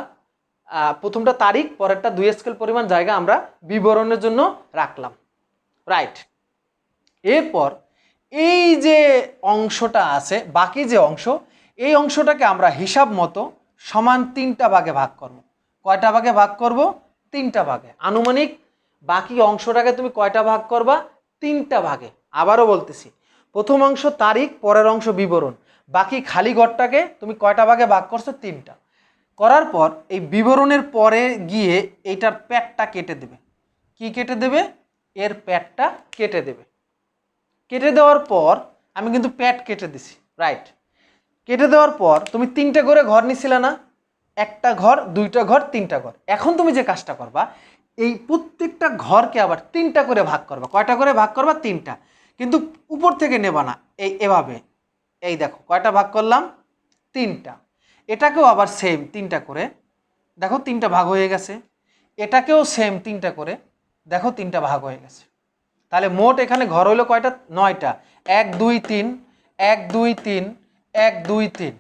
প্রথমটা তারিখ, পরেরটা 2 স্কেল পরিমাণ জায়গা আমরা বিবরণের জন্য রাখলাম। রাইট। এরপর এই যে অংশটা আছে, বাকি যে অংশ, এই অংশটাকে আমরা হিসাব মতো সমান 3টা ভাগে ভাগ করব। কয়টা ভাগে ভাগ করব? 3টা ভাগে। আনুমানিক বাকি অংশটাকে তুমি কয়টা ভাগ করবা? 3টা ভাগে। আবারও বলতেছি, প্রথম অংশ তারিখ, পরের অংশ বিবরণ। বাকি খালি ঘরটাকে তুমি কয়টা ভাগে ভাগ করছো? 3টা। করার পর এই বিবরণের পরে গিয়ে এইটার প্যাটটা কেটে দেবে। কি কেটে দেবে? এর প্যাটটা কেটে দেবে। কেটে দেওয়ার পর আমি কিন্তু প্যাট কেটে দিছি। রাইট। কেটে দেওয়ার পর তুমি 3টে করে ঘর নিছিলে না? 1টা ঘর, 2টা ঘর, 3টা ঘর। এখন তুমি যে কাজটা করবা, এই প্রত্যেকটা ঘরকে আবার 3টা করে ভাগ করবা। কয়টা করে ভাগ করবা? 3টা। কিন্তু উপর থেকে নেবা না, এভাবে। এই দেখো কয়টা ভাগ করলাম? 3টা। এটাকেও আবার সেম 3টা করে, দেখো 3টা ভাগ হয়ে গেছে। এটাকেও সেম 3টা করে, দেখো 3টা ভাগ হয়ে গেছে। তাহলে মোট এখানে ঘর হইলো কয়টা? 9টা। 1 2 3, 1 2 3, 1 2 3,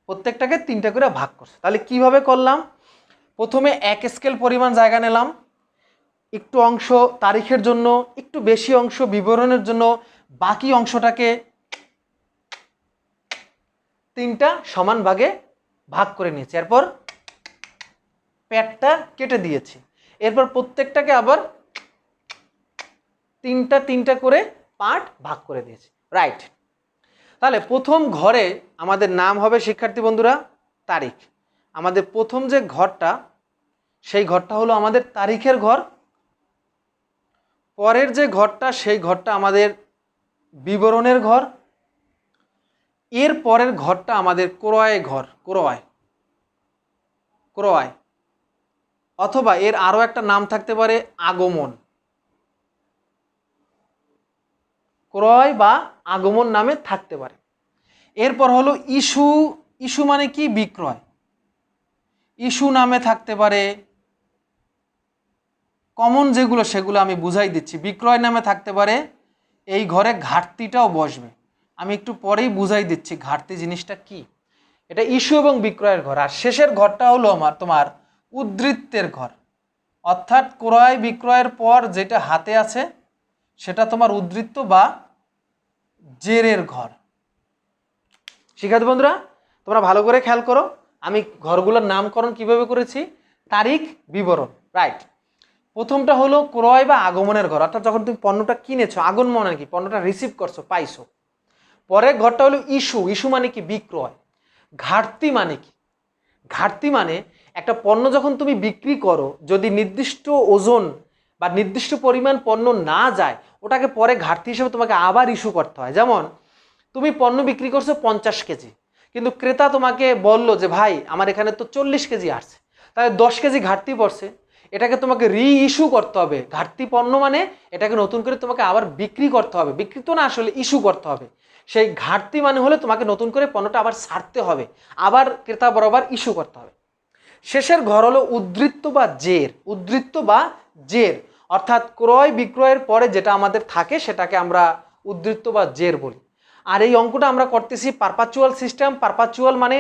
প্রত্যেকটাকে 3টা করে ভাগ করছে। তাহলে কিভাবে করলাম? প্রথমে 1 স্কেল পরিমাণ জায়গা নিলাম, একটু অংশ তারিখের জন্য, একটু বেশি অংশ বিবরণের জন্য, বাকি অংশটাকে 3টা সমান ভাগে ভাগ করে নিয়েছি। এরপর প্যাডটা কেটে দিয়েছি। এরপর প্রত্যেকটাকে আবার 3টা করে পার্ট ভাগ করে দিয়েছি। রাইট। তাহলে প্রথম ঘরে আমাদের নাম হবে শিক্ষার্থী বন্ধুরা তারিখ। আমাদের প্রথম যে ঘরটা, সেই ঘরটা হলো আমাদের তারিখের ঘর। পরের যে ঘরটা, সেই ঘরটা আমাদের বিবরণের ঘর। এর পরের ঘরটা আমাদের ক্রয় ঘর, ক্রয়, অথবা এর আরো একটা নাম থাকতে পারে আগমন। ক্রয় বা আগমন নামে থাকতে পারে। এরপর হলো ইস্যু। ইস্যু মানে কি? বিক্রয়। ইস্যু নামে থাকতে পারে। কমন যেগুলো সেগুলো আমি বুঝাই দিচ্ছি। বিক্রয় নামে থাকতে পারে। এই ঘরে ঘাটতিটাও বসবে, আমি একটু পরেই বুঝাই দিচ্ছি ঘাটতি জিনিসটা কি। এটা ইস্যু এবং বিক্রয়ের ঘর। আর শেষের ঘরটা হলো তোমার উদ্ধৃত্তের ঘর, অর্থাৎ ক্রয় বিক্রয়ের পর যেটা হাতে আছে সেটা তোমার উদ্ধৃত্ত বা জেরের ঘর। শিক্ষার্থী বন্ধুরা তোমরা ভালো করে খেয়াল করো, আমি ঘরগুলোর নামকরণ কিভাবে করেছি। তারিখ, বিবরণ। রাইট। প্রথমটা হলো ক্রয় বা আগমনের ঘর, অর্থাৎ যখন তুমি পণ্যটা কিনেছো, আগমন মানে কি? পণ্যটা রিসিভ করছো, পাইছো। পরের ঘরটা হলো ইস্যু। ইস্যু মানে কি? বিক্রয়। ঘাটতি মানে কি? ঘাটতি মানে একটা পণ্য যখন তুমি বিক্রি করো, যদি নির্দিষ্ট ওজন বা নির্দিষ্ট পরিমাণ পণ্য না যায়, ওটাকে পরে ঘাটতি হিসেবে তোমাকে আবার ইস্যু করতে হয়। যেমন তুমি পণ্য বিক্রি করছো 50 কেজি, কিন্তু ক্রেতা তোমাকে বললো যে ভাই আমার এখানে তো 40 কেজি আসছে, তাহলে 10 কেজি ঘাটতি পড়ছে, এটাকে তোমাকে রি ইস্যু করতে হবে। ঘাটতি পণ্য মানে এটাকে নতুন করে তোমাকে আবার বিক্রি করতে হবে, বিক্রি তো না আসলে ইস্যু করতে হবে। সেই ঘাটতি মানে হলে তোমাকে নতুন করে পণ্যটা আবার ছাড়তে হবে, আবার ক্রেতা বরাবর ইস্যু করতে হবে। শেষের ঘর হলো উদ্ধৃত্ত বা জের। উদ্ধৃত্ত বা জের অর্থাৎ ক্রয় বিক্রয়ের পরে যেটা আমাদের থাকে সেটাকে আমরা উদ্ধৃত্ত বা জের বলি। আর এই অঙ্কটা আমরা করতেছি পারপাচুয়াল সিস্টেম। পারপাচুয়াল মানে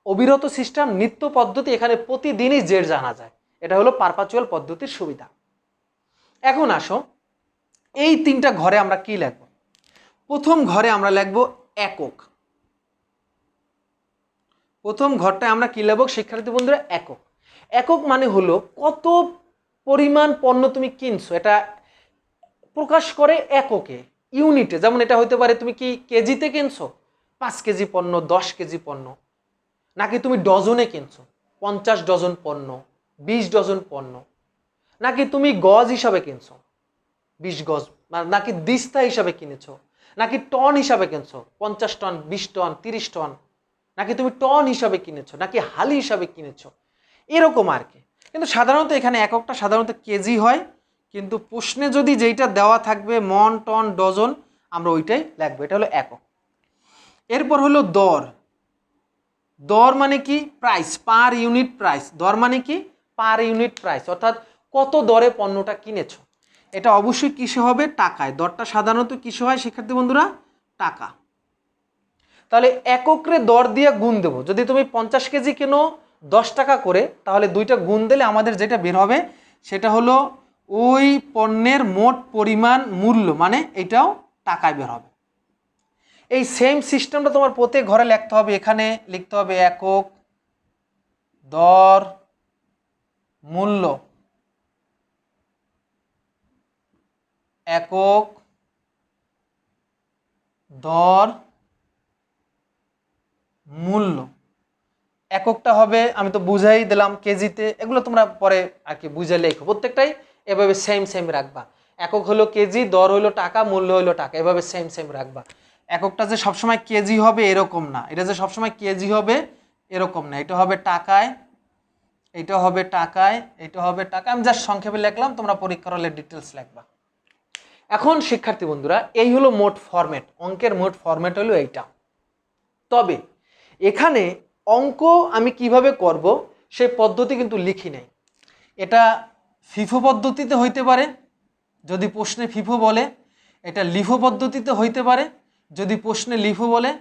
অবিরত সিস্টেম, নিত্য পদ্ধতি। এখানে প্রতিদিনই জের জানা যায়, এটা হলো পারপাচুয়াল পদ্ধতির সুবিধা। এখন আসো এই 3টা ঘরে আমরা কি লিখব। প্রথম ঘরে আমরা লিখব একক। প্রথম ঘরটায় আমরা কি লিখব শিক্ষার্থী বন্ধুরা? একক। একক মানে হলো কত পরিমাণ পণ্য তুমি কিনছো, এটা প্রকাশ করে এককে, ইউনিটে। যেমন এটা হতে পারে তুমি কি কেজিতে কিনছো 5 কেজি পণ্য, 10 কেজি পণ্য, নাকি তুমি ডজনে কিনছো 50 ডজন পণ্য, 20 ডজন পণ্য, নাকি তুমি গজ হিসাবে কিনছো 20 গজ, নাকি দিস্তা হিসাবে কিনেছো, নাকি টন হিসাবে কিনছো 50 টন, 20 টন, 30 টন, নাকি তুমি টন হিসাবে কিনেছো, নাকি হালি হিসাবে কিনেছো, এরকম আর কি। কিন্তু সাধারণত এখানে এককটা সাধারণত কেজি হয়, কিন্তু প্রশ্নে যদি যেইটা দেওয়া থাকবে মন, টন, ডজন, আমরা ওইটাই লিখবো, এটা হলো একক। এরপর হলো দর। দর মানে কি? Price, per unit price. দর মানে কি? পার ইউনিট প্রাইস, অর্থাৎ কত দরে পণ্যটা কিনেছো। এটা অবশ্যই কিসে হবে? টাকায়। দরটা সাধারণত কিসে হয় শিক্ষার্থী বন্ধুরা? টাকা। তাহলে এককরে দর দিয়ে গুণ দেবো। যদি তুমি 50 কেজি কেনো 10 টাকা করে, তাহলে 2টা গুণ দিলে আমাদের যেটা বের হবে সেটা হলো ওই পণ্যের মোট পরিমাণ মূল্য, মানে এটাও টাকায় বের হবে। এই সেম সিস্টেমটা তোমার প্রত্যেক ঘরে লিখতে হবে। এখানে লিখতে হবে একক, দর, মূল্য। একক, দর, মূল্য। এককটা হবে, আমি তো বুঝাই দিলাম কেজিতে, এগুলো তোমরা পরে আর কি বুঝে লেখো। প্রত্যেকটাই এভাবে সেম সেম রাখবা। একক হলো কেজি, দর হলো টাকা, মূল্য হলো টাকা, এভাবে সেম সেম রাখবা। এককটা যে সবসময় কেজি হবে এরকম না, এটা যে সবসময় কেজি হবে এরকম না, এটা হবে টাকায়, এইটা হবে টাকায়, এইটা হবে টাকা। আমি জাস্ট সংক্ষেপে লিখলাম, তোমরা পরীক্ষার হলে ডিটেলস লিখবা। এখন শিক্ষার্থী বন্ধুরা, এই হলো মোট ফরম্যাট, অঙ্কের মোট ফরম্যাট হলো এইটা। তবে এখানে অঙ্ক আমি কিভাবে করব সেই পদ্ধতি কিন্তু লিখি নাই। এটা ফিফো পদ্ধতিতে হইতে পারে যদি প্রশ্নে ফিফো বলে, এটা লিফো পদ্ধতিতে হইতে পারে যদি প্রশ্নে লিফো বলে,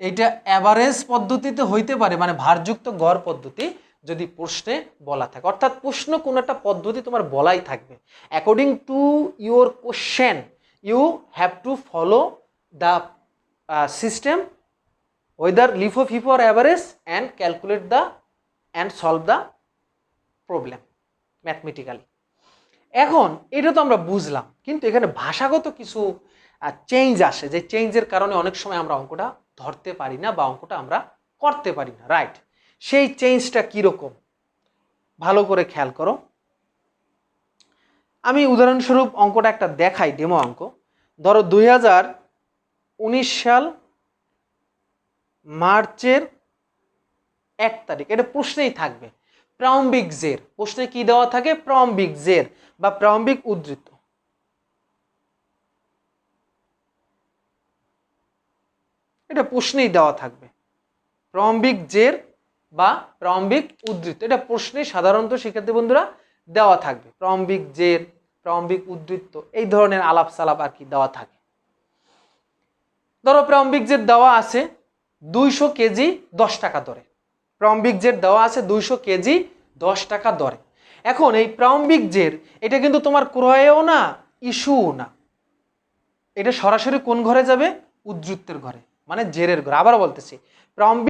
এইটা অ্যাভারেজ পদ্ধতিতে হইতে পারে মানে ভারযুক্ত গড় পদ্ধতি যদি প্রশ্নে বলা থাকে। অর্থাৎ প্রশ্ন কোন একটা পদ্ধতি তোমার বলাই থাকবে। According to your question you have to follow the system whether LIFO, FIFO or average and calculate the and solve the problem mathematically. এখন এটা তো আমরা বুঝলাম, কিন্তু এখানে ভাষাগত কিছু চেঞ্জ আসে, যে চেঞ্জের কারণে অনেক সময় আমরা অঙ্কটা ধরতে পারি না বা অঙ্কটা আমরা করতে পারি না, রাইট? সেই চেঞ্জটা কীরকম ভালো করে খেয়াল করো। আমি উদাহরণস্বরূপ অঙ্কটা একটা দেখাই, ডেমো অঙ্ক। ধরো 2019 সাল মার্চের 1 তারিখ, এটা প্রশ্নেই থাকবে প্রারম্ভিক জের। প্রশ্নে কি দেওয়া থাকে? প্রারম্ভিক জের বা প্রারম্ভিক উদ্ধৃত। এটা প্রশ্নেই দেওয়া থাকবে প্রারম্ভিক জের বা প্রারম্ভিক উদ্ধৃত। এটা প্রশ্নে সাধারণত শিক্ষার্থী বন্ধুরা দেওয়া থাকবে, প্রারম্ভিক জের, প্রারম্ভিক উদ্ধৃত, এই ধরনের আলাপ সালাপ আর কি দেওয়া থাকে। ধরো প্রারম্ভিক জের দেওয়া আছে 200 কেজি 10 টাকা দরে। প্রারম্ভিক জের দেওয়া আছে 200 কেজি 10 টাকা দরে। এখন এই প্রারম্ভিক জের এটা কিন্তু তোমার ক্রয়েও না, ইস্যুও না। এটা সরাসরি কোন ঘরে যাবে? উদ্ধৃতের ঘরে, মানে জেরের ঘরে। আবার বলতেছি, প্রারম্ভিক